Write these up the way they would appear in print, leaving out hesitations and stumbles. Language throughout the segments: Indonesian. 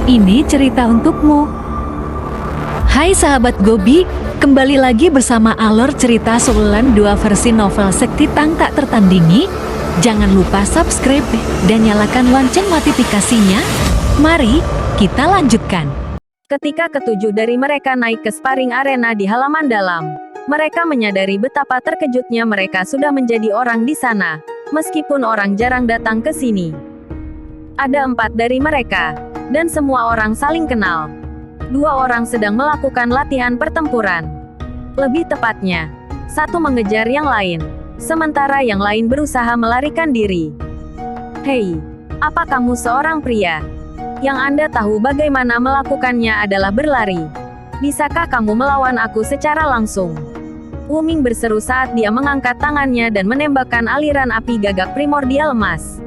Ini cerita untukmu. Hai sahabat Gobi, kembali lagi bersama alur cerita Sebulan 2 versi novel Sekti Tang Tak Tertandingi. Jangan lupa subscribe dan nyalakan lonceng notifikasinya. Mari kita lanjutkan. Ketika ketujuh dari mereka naik ke sparring arena di halaman dalam, mereka menyadari betapa terkejutnya mereka sudah menjadi orang di sana, meskipun orang jarang datang ke sini. Ada 4 dari mereka, dan semua orang saling kenal. 2 orang sedang melakukan latihan pertempuran. Lebih tepatnya, satu mengejar yang lain, sementara yang lain berusaha melarikan diri. Hei, apa kamu seorang pria? Yang Anda tahu bagaimana melakukannya adalah berlari. Bisakah kamu melawan aku secara langsung? Wu Ming berseru saat dia mengangkat tangannya dan menembakkan aliran api gagak primordial emas.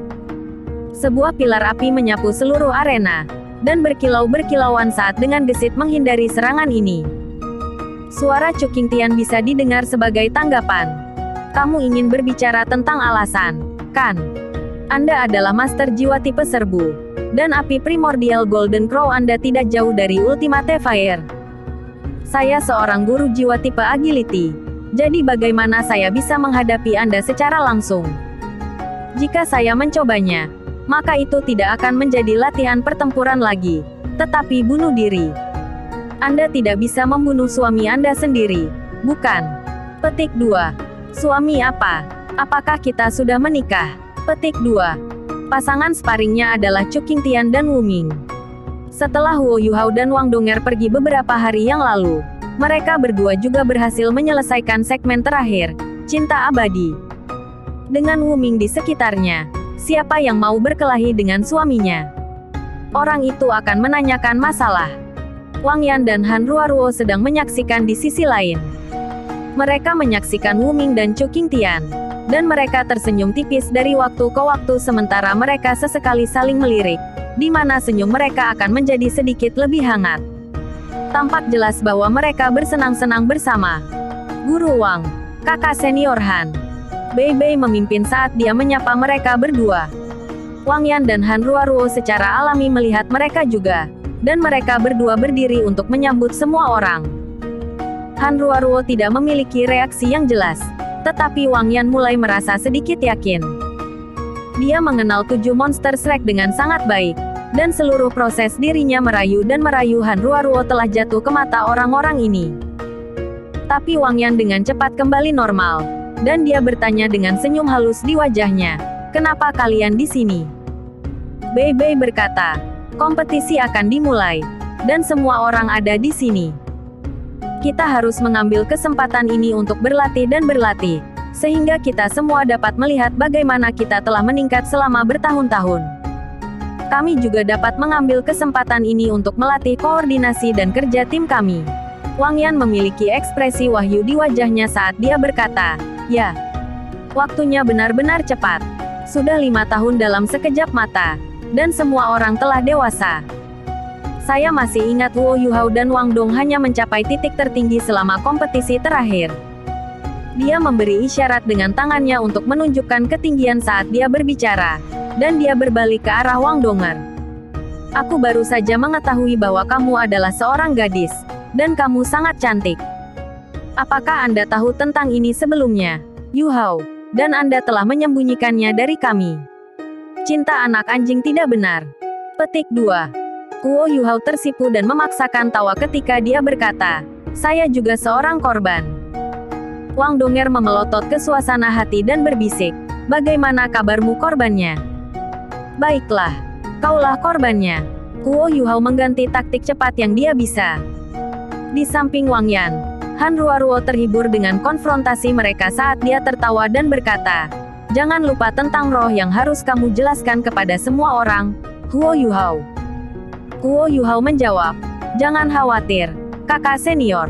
Sebuah pilar api menyapu seluruh arena, dan berkilau-berkilauan saat dengan gesit menghindari serangan ini. Suara Chu Qingtian bisa didengar sebagai tanggapan. Kamu ingin berbicara tentang alasan, kan? Anda adalah master jiwa tipe serbu, dan api primordial Golden Crow Anda tidak jauh dari Ultimate Fire. Saya seorang guru jiwa tipe agility, jadi bagaimana saya bisa menghadapi Anda secara langsung? Jika saya mencobanya, maka itu tidak akan menjadi latihan pertempuran lagi, tetapi bunuh diri. Anda tidak bisa membunuh suami Anda sendiri, bukan? Petik 2. Suami apa? Apakah kita sudah menikah? Petik 2. Pasangan sparringnya adalah Chu Qingtian dan Wu Ming. Setelah Huo Yuhao dan Wang Donger pergi beberapa hari yang lalu, mereka berdua juga berhasil menyelesaikan segmen terakhir, Cinta Abadi. Dengan Wu Ming di sekitarnya, siapa yang mau berkelahi dengan suaminya? Orang itu akan menanyakan masalah. Wang Yan dan Han Ruoruo sedang menyaksikan di sisi lain. Mereka menyaksikan Wu Ming dan Chu Qingtian, dan mereka tersenyum tipis dari waktu ke waktu sementara mereka sesekali saling melirik, di mana senyum mereka akan menjadi sedikit lebih hangat. Tampak jelas bahwa mereka bersenang-senang bersama. Guru Wang, kakak senior Han. Bei Bei memimpin saat dia menyapa mereka berdua. Wang Yan dan Han Ruoruo secara alami melihat mereka juga, dan mereka berdua berdiri untuk menyambut semua orang. Han Ruoruo tidak memiliki reaksi yang jelas, tetapi Wang Yan mulai merasa sedikit yakin. Dia mengenal 7 monster Shrek dengan sangat baik, dan seluruh proses dirinya merayu dan merayu Han Ruoruo telah jatuh ke mata orang-orang ini. Tapi Wang Yan dengan cepat kembali normal, dan dia bertanya dengan senyum halus di wajahnya, "Kenapa kalian di sini?" Bei Bei berkata, "Kompetisi akan dimulai, dan semua orang ada di sini. Kita harus mengambil kesempatan ini untuk berlatih dan berlatih, sehingga kita semua dapat melihat bagaimana kita telah meningkat selama bertahun-tahun. Kami juga dapat mengambil kesempatan ini untuk melatih koordinasi dan kerja tim kami." Wang Yan memiliki ekspresi wahyu di wajahnya saat dia berkata, "Ya, waktunya benar-benar cepat. Sudah 5 tahun dalam sekejap mata, dan semua orang telah dewasa. Saya masih ingat Huo Yuhao dan Wang Dong hanya mencapai titik tertinggi selama kompetisi terakhir." Dia memberi isyarat dengan tangannya untuk menunjukkan ketinggian saat dia berbicara, dan dia berbalik ke arah Wang Donger. "Aku baru saja mengetahui bahwa kamu adalah seorang gadis, dan kamu sangat cantik. Apakah Anda tahu tentang ini sebelumnya, Yuhao? Dan Anda telah menyembunyikannya dari kami. Cinta anak anjing tidak benar." Petik 2. Huo Yuhao tersipu dan memaksakan tawa ketika dia berkata, "Saya juga seorang korban." Wang Donger memelotot ke suasana hati dan berbisik, "Bagaimana kabarmu korbannya?" "Baiklah, kaulah korbannya." Huo Yuhao mengganti taktik cepat yang dia bisa. Di samping Wang Yan, Han Ruoruo terhibur dengan konfrontasi mereka saat dia tertawa dan berkata, "Jangan lupa tentang roh yang harus kamu jelaskan kepada semua orang, Huo Yuhao." Huo Yuhao menjawab, "Jangan khawatir, kakak senior.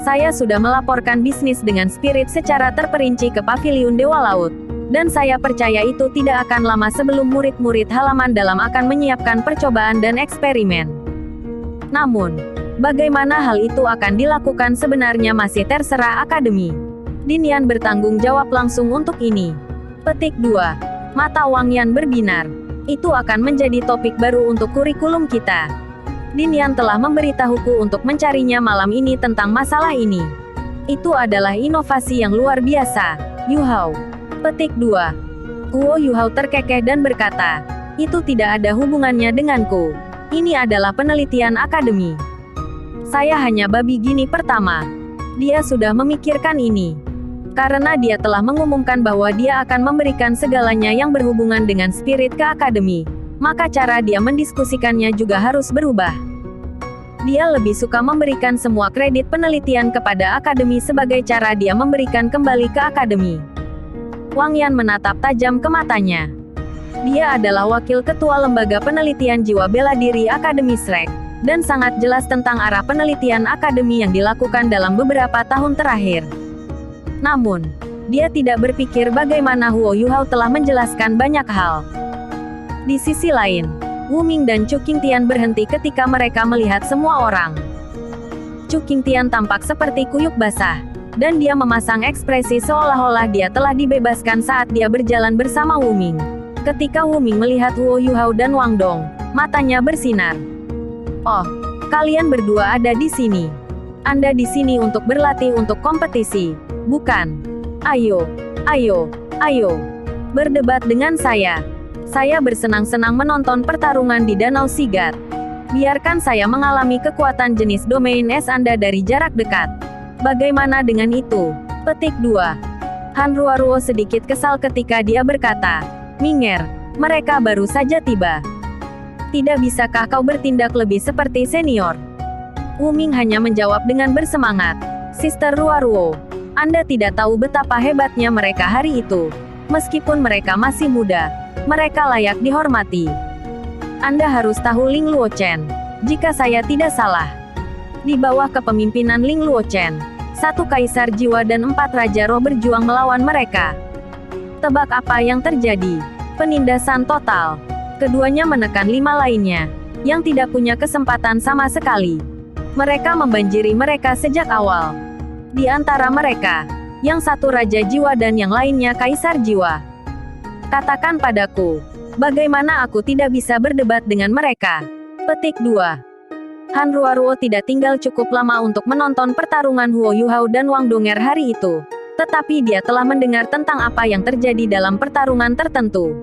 Saya sudah melaporkan bisnis dengan spirit secara terperinci ke Paviliun Dewa Laut, dan saya percaya itu tidak akan lama sebelum murid-murid halaman dalam akan menyiapkan percobaan dan eksperimen. Namun, bagaimana hal itu akan dilakukan sebenarnya masih terserah akademi. Dinian bertanggung jawab langsung untuk ini." Petik 2. Mata Wang Yan berbinar. Itu akan menjadi topik baru untuk kurikulum kita. Lin telah memberitahuku untuk mencarinya malam ini tentang masalah ini. Itu adalah inovasi yang luar biasa, Yu Hao. Petik 2. Huo Yu Hao terkekeh dan berkata, itu tidak ada hubungannya denganku. Ini adalah penelitian akademi. Saya hanya babi gini pertama. Dia sudah memikirkan ini. Karena dia telah mengumumkan bahwa dia akan memberikan segalanya yang berhubungan dengan spirit ke akademi, maka cara dia mendiskusikannya juga harus berubah. Dia lebih suka memberikan semua kredit penelitian kepada akademi sebagai cara dia memberikan kembali ke akademi. Wang Yan menatap tajam ke matanya. Dia adalah wakil ketua lembaga penelitian jiwa bela diri Akademi Shrek, dan sangat jelas tentang arah penelitian akademi yang dilakukan dalam beberapa tahun terakhir. Namun, dia tidak berpikir bagaimana Huo Yu Hao telah menjelaskan banyak hal. Di sisi lain, Wu Ming dan Chu Qingtian berhenti ketika mereka melihat semua orang. Chu Qingtian tampak seperti kuyup basah, dan dia memasang ekspresi seolah-olah dia telah dibebaskan saat dia berjalan bersama Wu Ming. Ketika Wu Ming melihat Huo Yu Hao dan Wang Dong, matanya bersinar. Oh, kalian berdua ada di sini. Anda di sini untuk berlatih untuk kompetisi, bukan? Ayo, ayo, ayo. Berdebat dengan saya. Saya bersenang-senang menonton pertarungan di Danau Sigat. Biarkan saya mengalami kekuatan jenis domain es Anda dari jarak dekat. Bagaimana dengan itu? Petik 2. Han Ruoruo sedikit kesal ketika dia berkata, Minger, mereka baru saja tiba. Tidak bisakah kau bertindak lebih seperti senior? Wu Ming hanya menjawab dengan bersemangat. Sister Ruoruo, Anda tidak tahu betapa hebatnya mereka hari itu. Meskipun mereka masih muda, mereka layak dihormati. Anda harus tahu Ling Luochen. Jika saya tidak salah, di bawah kepemimpinan Ling Luochen, 1 kaisar jiwa dan 4 raja roh berjuang melawan mereka. Tebak apa yang terjadi? Penindasan total. Keduanya menekan 5 lainnya, yang tidak punya kesempatan sama sekali. Mereka membanjiri mereka sejak awal. Di antara mereka, yang satu raja jiwa dan yang lainnya kaisar jiwa. Katakan padaku, bagaimana aku tidak bisa berdebat dengan mereka? Petik 2. Han Ruoruo tidak tinggal cukup lama untuk menonton pertarungan Huo Yu Hao dan Wang Donger hari itu. Tetapi dia telah mendengar tentang apa yang terjadi dalam pertarungan tertentu.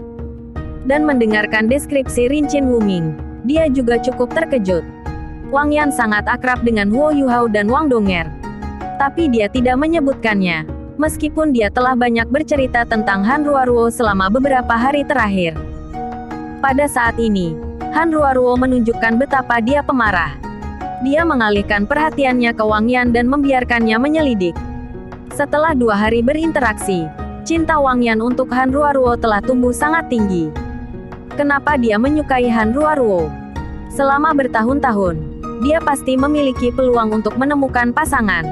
Dan mendengarkan deskripsi Rincin Wu Ming, dia juga cukup terkejut. Wang Yan sangat akrab dengan Huo Yu Hao dan Wang Donger. Tapi dia tidak menyebutkannya, meskipun dia telah banyak bercerita tentang Han Ruoruo selama beberapa hari terakhir. Pada saat ini, Han Ruoruo menunjukkan betapa dia pemarah. Dia mengalihkan perhatiannya ke Wang Yan dan membiarkannya menyelidik. Setelah 2 hari berinteraksi, cinta Wang Yan untuk Han Ruoruo telah tumbuh sangat tinggi. Kenapa dia menyukai Han Ruoruo? Selama bertahun-tahun, dia pasti memiliki peluang untuk menemukan pasangan.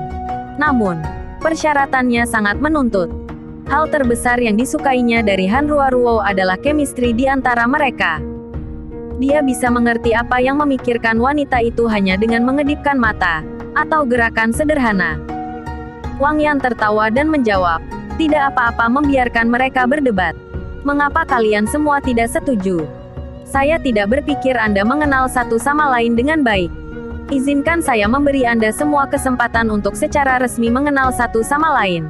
Namun, persyaratannya sangat menuntut. Hal terbesar yang disukainya dari Han Ruoruo adalah chemistry di antara mereka. Dia bisa mengerti apa yang memikirkan wanita itu hanya dengan mengedipkan mata, atau gerakan sederhana. Wang Yan tertawa dan menjawab, tidak apa-apa membiarkan mereka berdebat. Mengapa kalian semua tidak setuju? Saya tidak berpikir Anda mengenal satu sama lain dengan baik. Izinkan saya memberi Anda semua kesempatan untuk secara resmi mengenal satu sama lain.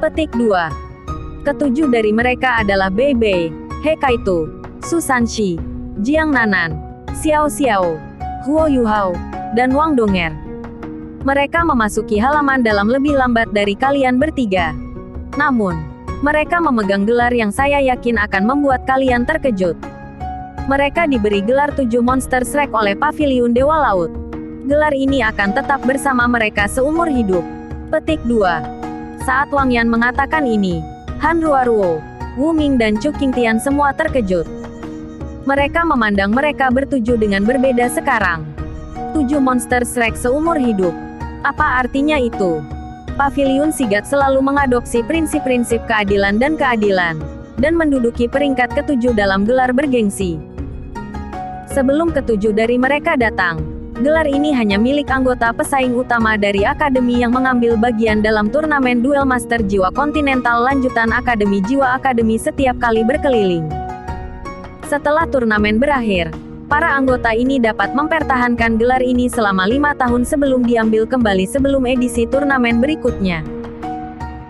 Petik 2. Ketujuh dari mereka adalah Bei Bei, He Kaitu, Su Sanxi, Jiang Nanan, Xiao Xiao, Huo Yu Hao, dan Wang Donger. Mereka memasuki halaman dalam lebih lambat dari kalian bertiga. Namun, mereka memegang gelar yang saya yakin akan membuat kalian terkejut. Mereka diberi gelar 7 monster Shrek oleh Paviliun Dewa Laut. Gelar ini akan tetap bersama mereka seumur hidup. Petik 2. Saat Wang Yan mengatakan ini, Han Ruoruo, Wu Ming dan Chu Qingtian semua terkejut. Mereka memandang mereka bertujuh dengan berbeda sekarang. 7 monster Shrek seumur hidup. Apa artinya itu? Paviliun Sigat selalu mengadopsi prinsip-prinsip keadilan dan menduduki peringkat ke-7 dalam gelar bergengsi. Sebelum ke-7 dari mereka datang, gelar ini hanya milik anggota pesaing utama dari Akademi yang mengambil bagian dalam turnamen Duel Master Jiwa Kontinental lanjutan Akademi Jiwa Akademi setiap kali berkeliling. Setelah turnamen berakhir, para anggota ini dapat mempertahankan gelar ini selama 5 tahun sebelum diambil kembali sebelum edisi turnamen berikutnya.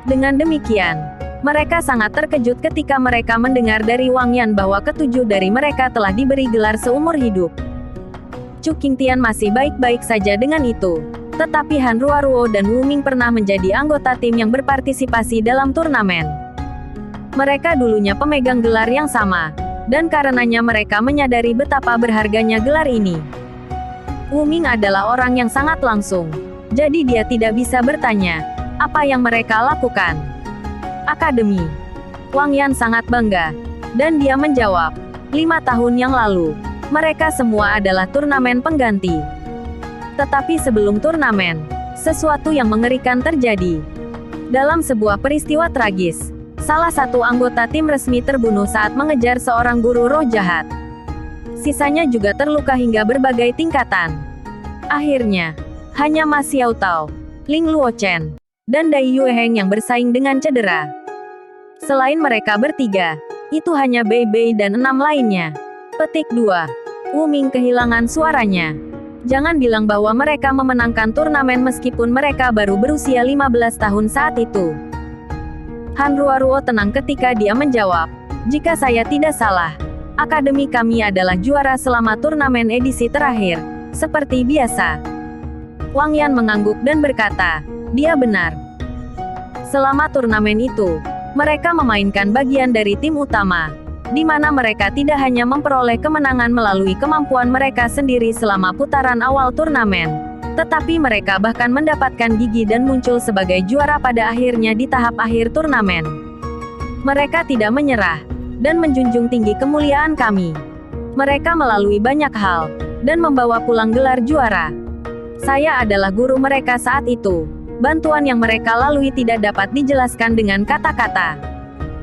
Dengan demikian, mereka sangat terkejut ketika mereka mendengar dari Wang Yan bahwa ketujuh dari mereka telah diberi gelar seumur hidup. Chu Qingtian masih baik-baik saja dengan itu, tetapi Han Ruoruo dan Wu Ming pernah menjadi anggota tim yang berpartisipasi dalam turnamen. Mereka dulunya pemegang gelar yang sama, dan karenanya mereka menyadari betapa berharganya gelar ini. Wu Ming adalah orang yang sangat langsung, jadi dia tidak bisa bertanya apa yang mereka lakukan. Akademi. Wang Yan sangat bangga, dan dia menjawab, 5 tahun yang lalu, mereka semua adalah turnamen pengganti. Tetapi sebelum turnamen, sesuatu yang mengerikan terjadi. Dalam sebuah peristiwa tragis, salah satu anggota tim resmi terbunuh saat mengejar seorang guru roh jahat. Sisanya juga terluka hingga berbagai tingkatan. Akhirnya, hanya Ma Xiao Tao, Ling Luochen, dan Dai Yueheng yang bersaing dengan cedera. Selain mereka bertiga, itu hanya Bei Bei dan 6 lainnya. Petik 2. Wu Ming kehilangan suaranya. Jangan bilang bahwa mereka memenangkan turnamen meskipun mereka baru berusia 15 tahun saat itu. Han Ruoruo tenang ketika dia menjawab, jika saya tidak salah, akademi kami adalah juara selama turnamen edisi terakhir, seperti biasa. Wang Yan mengangguk dan berkata, dia benar. Selama turnamen itu, mereka memainkan bagian dari tim utama, di mana mereka tidak hanya memperoleh kemenangan melalui kemampuan mereka sendiri selama putaran awal turnamen, tetapi mereka bahkan mendapatkan gigi dan muncul sebagai juara pada akhirnya di tahap akhir turnamen. Mereka tidak menyerah, dan menjunjung tinggi kemuliaan kami. Mereka melalui banyak hal, dan membawa pulang gelar juara. Saya adalah guru mereka saat itu. Bantuan yang mereka lalui tidak dapat dijelaskan dengan kata-kata.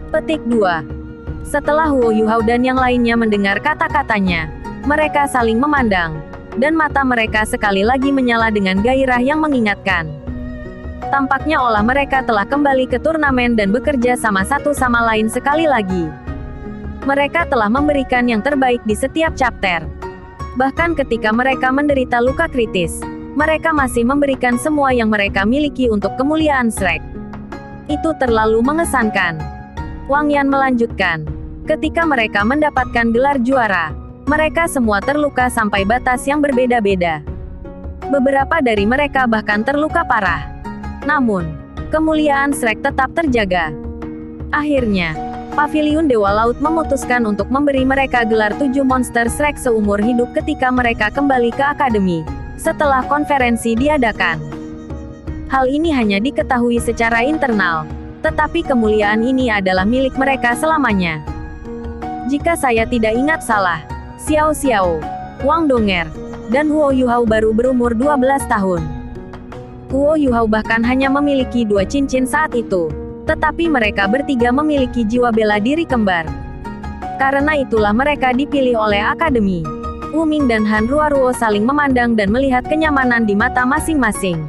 Petik 2. Setelah Huo Yuhao dan yang lainnya mendengar kata-katanya, mereka saling memandang, dan mata mereka sekali lagi menyala dengan gairah yang mengingatkan. Tampaknya olah mereka telah kembali ke turnamen dan bekerja sama satu sama lain sekali lagi. Mereka telah memberikan yang terbaik di setiap chapter. Bahkan ketika mereka menderita luka kritis, mereka masih memberikan semua yang mereka miliki untuk kemuliaan Shrek. Itu terlalu mengesankan. Wang Yan melanjutkan. Ketika mereka mendapatkan gelar juara, mereka semua terluka sampai batas yang berbeda-beda. Beberapa dari mereka bahkan terluka parah. Namun, kemuliaan Shrek tetap terjaga. Akhirnya, Paviliun Dewa Laut memutuskan untuk memberi mereka gelar 7 monster Shrek seumur hidup ketika mereka kembali ke akademi, setelah konferensi diadakan. Hal ini hanya diketahui secara internal, tetapi kemuliaan ini adalah milik mereka selamanya. Jika saya tidak ingat salah, Xiao Xiao, Wang Donger, dan Huo Yuhao baru berumur 12 tahun. Huo Yuhao bahkan hanya memiliki 2 cincin saat itu, tetapi mereka bertiga memiliki jiwa bela diri kembar. Karena itulah mereka dipilih oleh akademi. Wu Ming dan Han Ruoruo saling memandang dan melihat kenyamanan di mata masing-masing.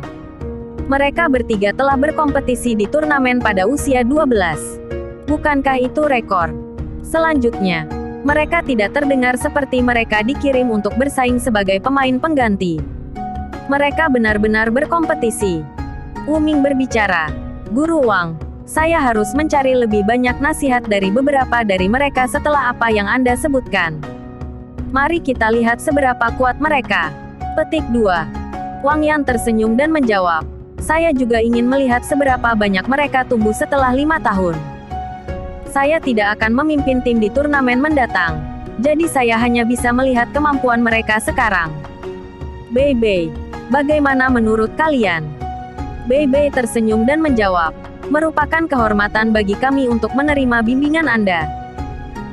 Mereka bertiga telah berkompetisi di turnamen pada usia 12. Bukankah itu rekor? Selanjutnya, mereka tidak terdengar seperti mereka dikirim untuk bersaing sebagai pemain pengganti. Mereka benar-benar berkompetisi. Wu Ming berbicara, Guru Wang, saya harus mencari lebih banyak nasihat dari beberapa dari mereka setelah apa yang Anda sebutkan. Mari kita lihat seberapa kuat mereka. Petik 2. Wang Yan tersenyum dan menjawab, saya juga ingin melihat seberapa banyak mereka tumbuh setelah 5 tahun. Saya tidak akan memimpin tim di turnamen mendatang, jadi saya hanya bisa melihat kemampuan mereka sekarang. Bei Bei, bagaimana menurut kalian? Bei Bei tersenyum dan menjawab, merupakan kehormatan bagi kami untuk menerima bimbingan Anda.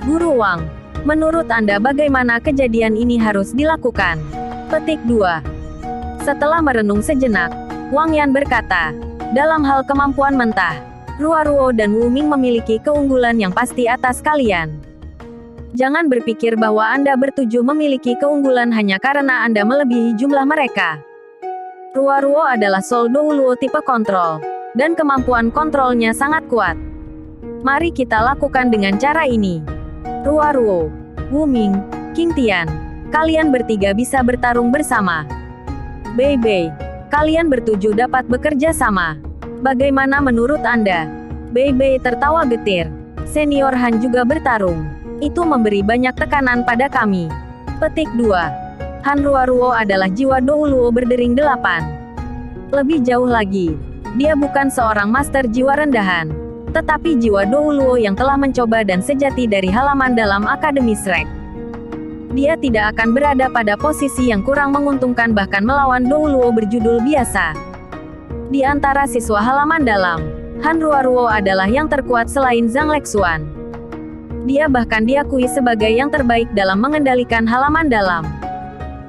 Guru Wang, menurut Anda bagaimana kejadian ini harus dilakukan? Petik 2. Setelah merenung sejenak, Wang Yan berkata, dalam hal kemampuan mentah, Ruoruo dan Wu Ming memiliki keunggulan yang pasti atas kalian. Jangan berpikir bahwa Anda bertuju memiliki keunggulan hanya karena Anda melebihi jumlah mereka. Ruoruo adalah Soul Douluo tipe kontrol, dan kemampuan kontrolnya sangat kuat. Mari kita lakukan dengan cara ini. Ruoruo, Wu Ming, King Tian, kalian bertiga bisa bertarung bersama. Bei Bei, kalian bertujuh dapat bekerja sama. Bagaimana menurut Anda? Bei Bei tertawa getir. Senior Han juga bertarung. Itu memberi banyak tekanan pada kami. Petik 2. Han Ruoruo adalah jiwa Dou Luo berdering 8. Lebih jauh lagi, dia bukan seorang master jiwa rendahan, tetapi jiwa Dou Luo yang telah mencoba dan sejati dari halaman dalam Akademi Shrek. Dia tidak akan berada pada posisi yang kurang menguntungkan bahkan melawan Dou Luo berjudul biasa. Di antara siswa halaman dalam, Han Ruoruo adalah yang terkuat selain Zhang Lexuan. Dia bahkan diakui sebagai yang terbaik dalam mengendalikan halaman dalam.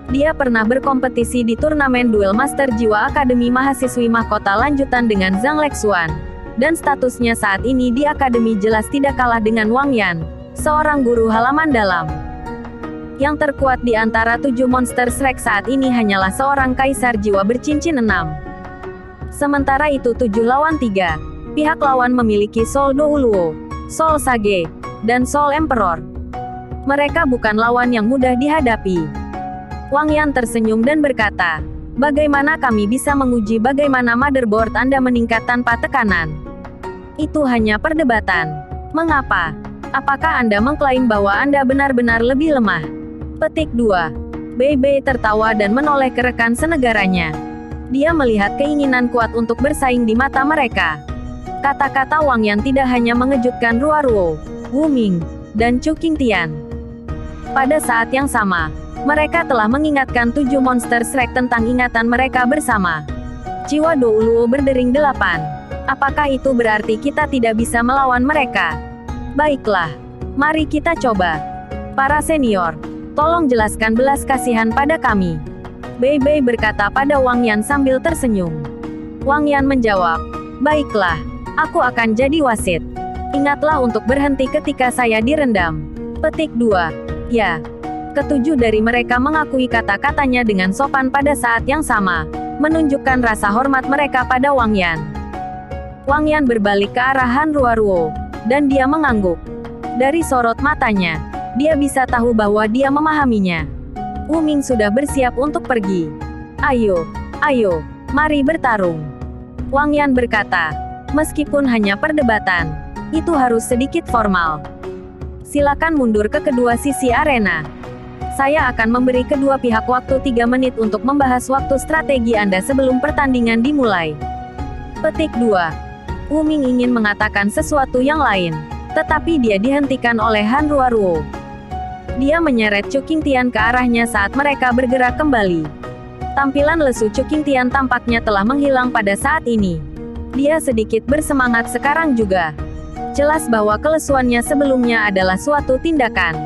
Dia pernah berkompetisi di turnamen duel Master Jiwa Akademi Mahasiswi Mahkota lanjutan dengan Zhang Lexuan. Dan statusnya saat ini di Akademi jelas tidak kalah dengan Wang Yan, seorang guru halaman dalam. Yang terkuat di antara 7 monster Shrek saat ini hanyalah seorang kaisar jiwa bercincin 6. Sementara itu 7 lawan 3. Pihak lawan memiliki Soul Dou Luo, Soul Sage, dan Soul Emperor. Mereka bukan lawan yang mudah dihadapi. Wang Yan tersenyum dan berkata, bagaimana kami bisa menguji bagaimana motherboard Anda meningkat tanpa tekanan? Itu hanya perdebatan. Mengapa? Apakah Anda mengklaim bahwa Anda benar-benar lebih lemah? Petik 2. Bei Bei tertawa dan menoleh ke rekan senegaranya. Dia melihat keinginan kuat untuk bersaing di mata mereka. Kata-kata Wang Yan tidak hanya mengejutkan Ruoruo, Wu Ming, dan Chu Qingtian. Pada saat yang sama, mereka telah mengingatkan 7 monster Shrek tentang ingatan mereka bersama. Jiwa Dou Luo berdering 8. Apakah itu berarti kita tidak bisa melawan mereka? Baiklah, mari kita coba. Para senior, tolong jelaskan belas kasihan pada kami. Bei Bei berkata pada Wang Yan sambil tersenyum. Wang Yan menjawab, baiklah. Aku akan jadi wasit. Ingatlah untuk berhenti ketika saya direndam. Petik 2. Ya. Ketujuh dari mereka mengakui kata-katanya dengan sopan pada saat yang sama, menunjukkan rasa hormat mereka pada Wang Yan. Wang Yan berbalik ke arah Han Ruoruo, dan dia mengangguk. Dari sorot matanya, dia bisa tahu bahwa dia memahaminya. Wu Ming sudah bersiap untuk pergi. Ayo, ayo, mari bertarung. Wang Yan berkata. Meskipun hanya perdebatan, itu harus sedikit formal. Silakan mundur ke kedua sisi arena. Saya akan memberi kedua pihak waktu 3 menit untuk membahas waktu strategi Anda sebelum pertandingan dimulai. Petik 2. Wu Ming ingin mengatakan sesuatu yang lain, tetapi dia dihentikan oleh Han Ruoruo. Dia menyeret Chu Qingtian ke arahnya saat mereka bergerak kembali. Tampilan lesu Chu Qingtian tampaknya telah menghilang pada saat ini. Dia sedikit bersemangat sekarang juga. Jelas bahwa kelesuannya sebelumnya adalah suatu tindakan.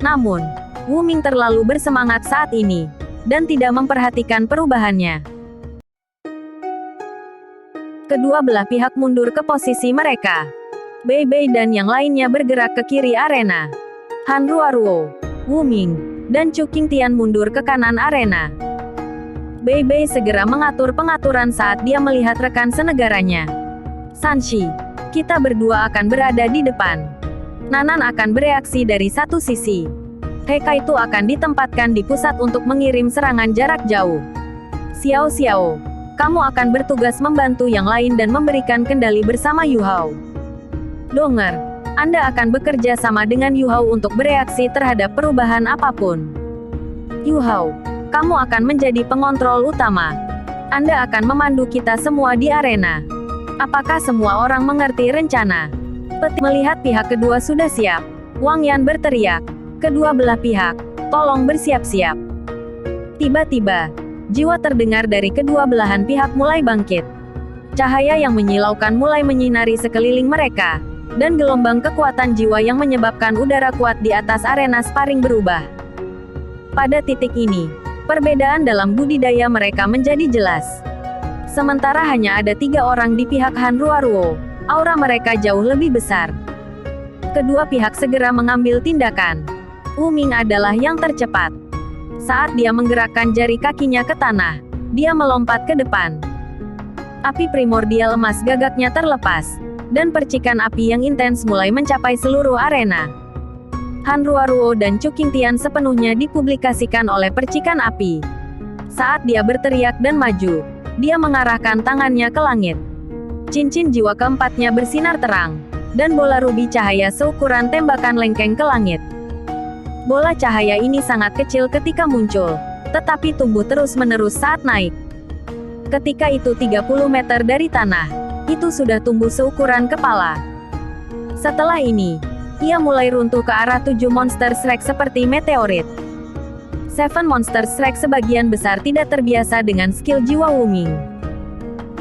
Namun, Wu Ming terlalu bersemangat saat ini, dan tidak memperhatikan perubahannya. Kedua belah pihak mundur ke posisi mereka. Bei Bei dan yang lainnya bergerak ke kiri arena. Han Ruoruo, Wu Ming, dan Chu Qingtian mundur ke kanan arena. Bei Bei segera mengatur pengaturan saat dia melihat rekan senegaranya. Sanshi, kita berdua akan berada di depan. Nanan akan bereaksi dari satu sisi. Hekai itu akan ditempatkan di pusat untuk mengirim serangan jarak jauh. Xiao Xiao, kamu akan bertugas membantu yang lain dan memberikan kendali bersama Yu Hao. Donger, Anda akan bekerja sama dengan Yu Hao untuk bereaksi terhadap perubahan apapun. Yu Hao, kamu akan menjadi pengontrol utama. Anda akan memandu kita semua di arena. Apakah semua orang mengerti rencana? Melihat pihak kedua sudah siap, Wang Yan berteriak. Kedua belah pihak, tolong bersiap-siap. Tiba-tiba, jiwa terdengar dari kedua belahan pihak mulai bangkit. Cahaya yang menyilaukan mulai menyinari sekeliling mereka, dan gelombang kekuatan jiwa yang menyebabkan udara kuat di atas arena sparring berubah. Pada titik ini, perbedaan dalam budidaya mereka menjadi jelas. Sementara hanya ada 3 orang di pihak Han Ruoruo, aura mereka jauh lebih besar. Kedua pihak segera mengambil tindakan. Wu Ming adalah yang tercepat. Saat dia menggerakkan jari kakinya ke tanah, dia melompat ke depan. Api primordial emas gagaknya terlepas, dan percikan api yang intens mulai mencapai seluruh arena. Hanruaruo dan Cukingtian sepenuhnya dipublikasikan oleh percikan api. Saat dia berteriak dan maju, dia mengarahkan tangannya ke langit. Cincin jiwa keempatnya bersinar terang, dan bola rubi cahaya seukuran tembakan lengkeng ke langit. Bola cahaya ini sangat kecil ketika muncul, tetapi tumbuh terus-menerus saat naik. Ketika itu 30 meter dari tanah, itu sudah tumbuh seukuran kepala. Setelah ini, ia mulai runtuh ke arah 7 monster Shrek seperti meteorit. 7 monster Shrek sebagian besar tidak terbiasa dengan skill jiwa Wuming.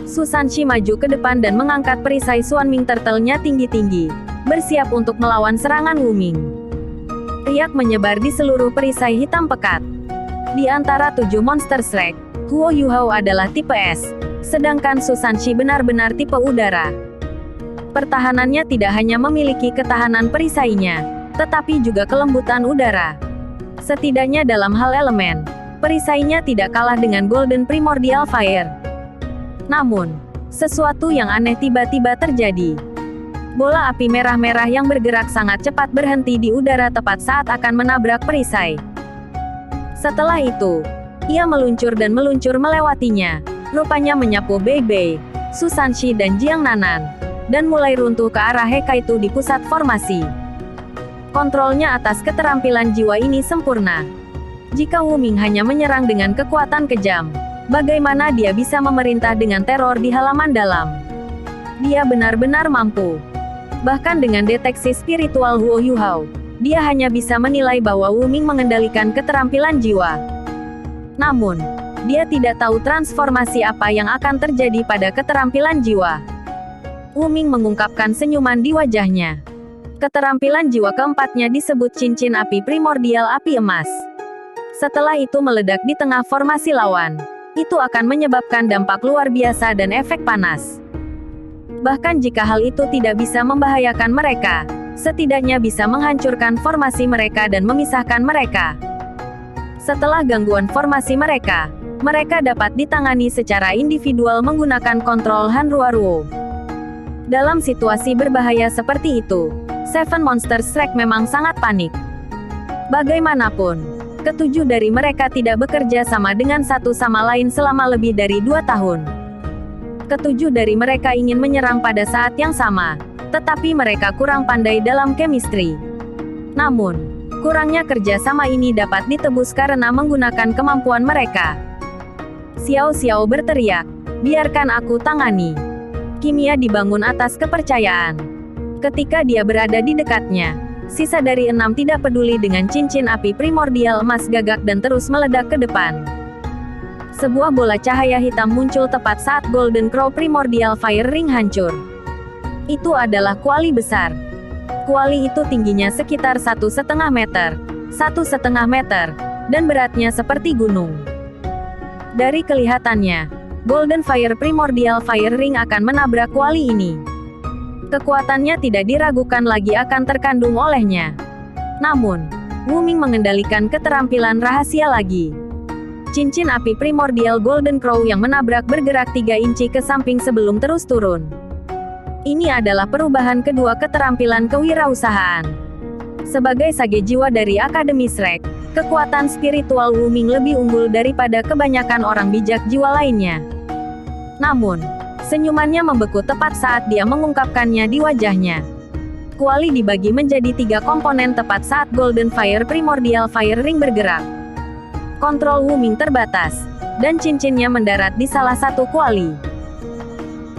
Susanshi maju ke depan dan mengangkat perisai Swanming Turtle-nya tinggi-tinggi, bersiap untuk melawan serangan Wuming. Riak menyebar di seluruh perisai hitam pekat. Di antara 7 monster Shrek, Huo Yuhao adalah tipe es, sedangkan Susanshi benar-benar tipe udara. Pertahanannya tidak hanya memiliki ketahanan perisainya, tetapi juga kelembutan udara. Setidaknya dalam hal elemen, perisainya tidak kalah dengan Golden Primordial Fire. Namun, sesuatu yang aneh tiba-tiba terjadi. Bola api merah-merah yang bergerak sangat cepat berhenti di udara tepat saat akan menabrak perisai. Setelah itu, ia meluncur dan meluncur melewatinya, rupanya menyapu Bei Bei, Susanshi dan Jiang Nanan, dan mulai runtuh ke arah Hekaitu di pusat formasi. Kontrolnya atas keterampilan jiwa ini sempurna. Jika Wuming hanya menyerang dengan kekuatan kejam, bagaimana dia bisa memerintah dengan teror di halaman dalam? Dia benar-benar mampu. Bahkan dengan deteksi spiritual Huo Yuhao, dia hanya bisa menilai bahwa Wuming mengendalikan keterampilan jiwa. Namun, dia tidak tahu transformasi apa yang akan terjadi pada keterampilan jiwa. Wuming mengungkapkan senyuman di wajahnya. Keterampilan jiwa keempatnya disebut cincin api primordial api emas. Setelah itu meledak di tengah formasi lawan. Itu akan menyebabkan dampak luar biasa dan efek panas. Bahkan jika hal itu tidak bisa membahayakan mereka, setidaknya bisa menghancurkan formasi mereka dan memisahkan mereka. Setelah gangguan formasi mereka dapat ditangani secara individual menggunakan kontrol Hanruaruo. Dalam situasi berbahaya seperti itu, 7 monster Shrek memang sangat panik. Bagaimanapun, ketujuh dari mereka tidak bekerja sama dengan satu sama lain selama lebih dari 2 tahun. Ketujuh dari mereka ingin menyerang pada saat yang sama, tetapi mereka kurang pandai dalam chemistry. Namun, kurangnya kerjasama ini dapat ditebus karena menggunakan kemampuan mereka. Xiao Xiao berteriak, "Biarkan aku tangani." Kimia dibangun atas kepercayaan. Ketika dia berada di dekatnya, sisa dari 6 tidak peduli dengan cincin api primordial emas gagak dan terus meledak ke depan. Sebuah bola cahaya hitam muncul tepat saat Golden Crow Primordial Fire Ring hancur. Itu adalah kuali besar. Kuali itu tingginya sekitar 1,5 meter, 1,5 meter, dan beratnya seperti gunung. Dari kelihatannya, Golden Fire Primordial Fire Ring akan menabrak kuali ini. Kekuatannya tidak diragukan lagi akan terkandung olehnya. Namun, Wuming mengendalikan keterampilan rahasia lagi. Cincin api primordial Golden Crow yang menabrak bergerak 3 inci ke samping sebelum terus turun. Ini adalah perubahan kedua keterampilan kewirausahaan. Sebagai sage jiwa dari Akademi Shrek, kekuatan spiritual Wuming lebih unggul daripada kebanyakan orang bijak jiwa lainnya. Namun, senyumannya membeku tepat saat dia mengungkapkannya di wajahnya. Kuali dibagi menjadi 3 komponen tepat saat Golden Fire Primordial Fire Ring bergerak. Kontrol Wuming terbatas, dan cincinnya mendarat di salah satu kuali.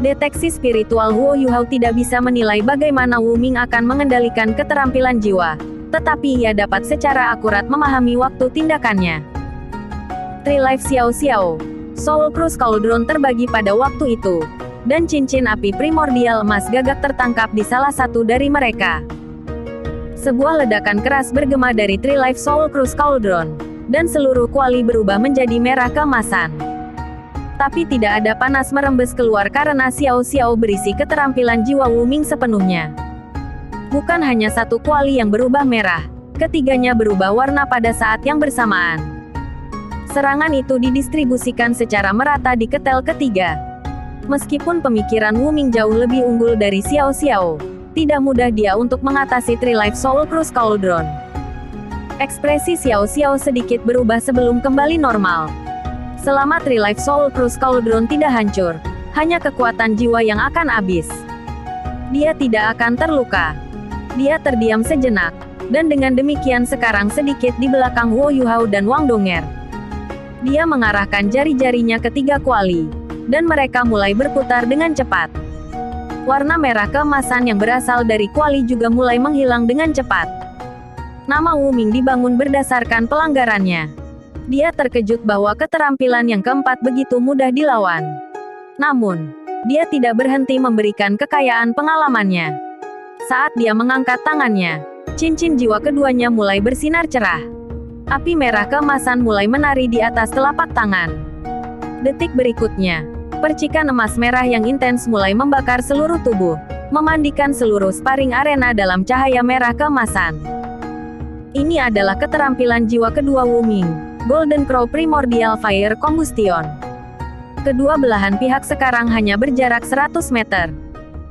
Deteksi spiritual Huo Yuhao tidak bisa menilai bagaimana Wuming akan mengendalikan keterampilan jiwa, tetapi ia dapat secara akurat memahami waktu tindakannya. Tree Life Xiao Xiao, Soul Cruise Cauldron terbagi pada waktu itu, dan cincin api primordial emas gagak tertangkap di salah satu dari mereka. Sebuah ledakan keras bergema dari Tree Life Soul Cruise Cauldron, dan seluruh kuali berubah menjadi merah keemasan. Tapi tidak ada panas merembes keluar karena Xiao Xiao berisi keterampilan jiwa Wuming sepenuhnya. Bukan hanya satu kuali yang berubah merah, ketiganya berubah warna pada saat yang bersamaan. Serangan itu didistribusikan secara merata di ketel ketiga. Meskipun pemikiran Wuming jauh lebih unggul dari Xiao Xiao, tidak mudah dia untuk mengatasi Tree Life Soul Cruise Cauldron. Ekspresi Xiao Xiao sedikit berubah sebelum kembali normal. Selama Three Life Soul Cruise Cauldron tidak hancur, hanya kekuatan jiwa yang akan habis. Dia tidak akan terluka. Dia terdiam sejenak, dan dengan demikian sekarang sedikit di belakang Wo Yuhao dan Wang Donger. Dia mengarahkan jari-jarinya ke 3 kuali, dan mereka mulai berputar dengan cepat. Warna merah keemasan yang berasal dari kuali juga mulai menghilang dengan cepat. Nama Wu Ming dibangun berdasarkan pelanggarannya. Dia terkejut bahwa keterampilan yang keempat begitu mudah dilawan. Namun, dia tidak berhenti memberikan kekayaan pengalamannya. Saat dia mengangkat tangannya, cincin jiwa keduanya mulai bersinar cerah. Api merah keemasan mulai menari di atas telapak tangan. Detik berikutnya, percikan emas merah yang intens mulai membakar seluruh tubuh, memandikan seluruh sparring arena dalam cahaya merah keemasan. Ini adalah keterampilan jiwa kedua Wu Ming, Golden Crow Primordial Fire Combustion. Kedua belahan pihak sekarang hanya berjarak 100 meter.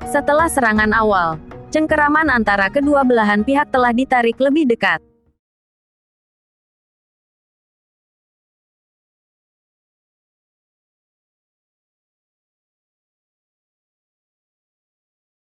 Setelah serangan awal, cengkeraman antara kedua belahan pihak telah ditarik lebih dekat.